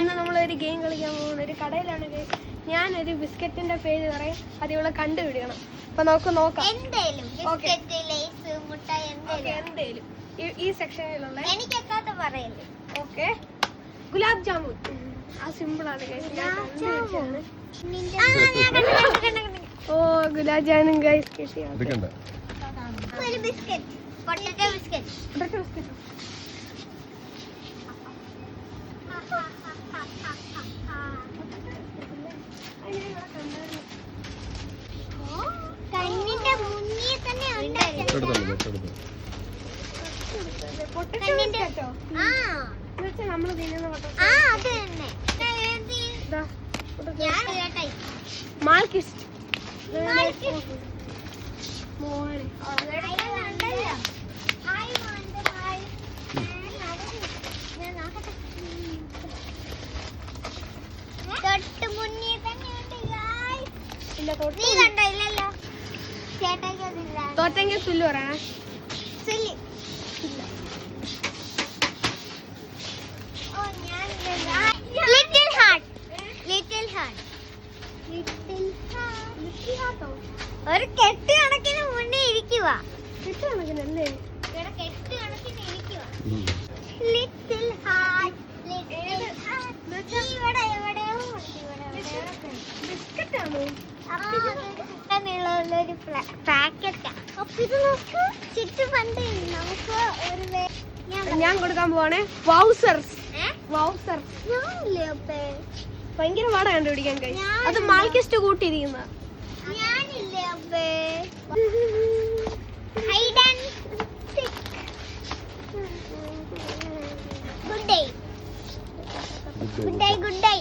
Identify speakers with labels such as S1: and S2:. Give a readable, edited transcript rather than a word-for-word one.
S1: ഇന്ന് നമ്മളൊരു ഗെയിം കളിക്കാൻ പോകുന്നത് ഒരു കടയിലാണ്. ഞാനൊരു ബിസ്ക്കറ്റിന്റെ പേര് പറയും, അത് ഇവളെ കണ്ടുപിടിക്കണം. അപ്പൊ നമുക്ക് നോക്കാം.
S2: എന്തേലും
S1: ഈ സെക്ഷനിലുള്ള
S2: എനിക്കെത്താത്ത പറയല്ലേ.
S1: ഓക്കെ, ഗുലാബ് ജാമുൻ. ആ സിമ്പിൾ ആണ്. ഓ, ഗുലാബ് ജാമുൻ ഗൈസ് കിട്ടിയ
S2: ബിസ്ക്കറ്റ്, പൊട്ടറ്റോ ബിസ്ക്കറ്റ്. കണ്ണിന്റെ മുന്നിൽ തന്നെ
S1: നമ്മള് തിന്നുന്ന മാൽക്കിസ്റ്റ്.
S2: തൊട്ട് മുന്നിൽ തന്നെ കണ്ടോ?
S1: തോറ്റെങ്കിൽ സുല്ലു പറയണേ.
S2: ഒരു കെട്ട് കണക്കിന് മുന്നേ ഇരിക്കുക.
S1: കെട്ട് കണക്കിനല്ലേ?
S2: കെട്ട് കണക്കിന് ഇരിക്കുക. Little heart, little heart. ഇവിടെ എവിടെയോ
S1: ബിസ്ക്കറ്റ് ആണോ?
S2: ഒരു പാക്കറ്റാ. ചുറ്റു പണ്ട് നമുക്ക് ഒരു
S1: ഞാൻ കൊടുക്കാൻ പോവാണേ വൗസർസ്. ഭയങ്കര പാടാ കണ്ടുപിടിക്കാൻ കഴിയും. അത് മാൽക്കിസ്റ്റ് കൂട്ടിയിരിക്കുന്ന.
S2: Good day.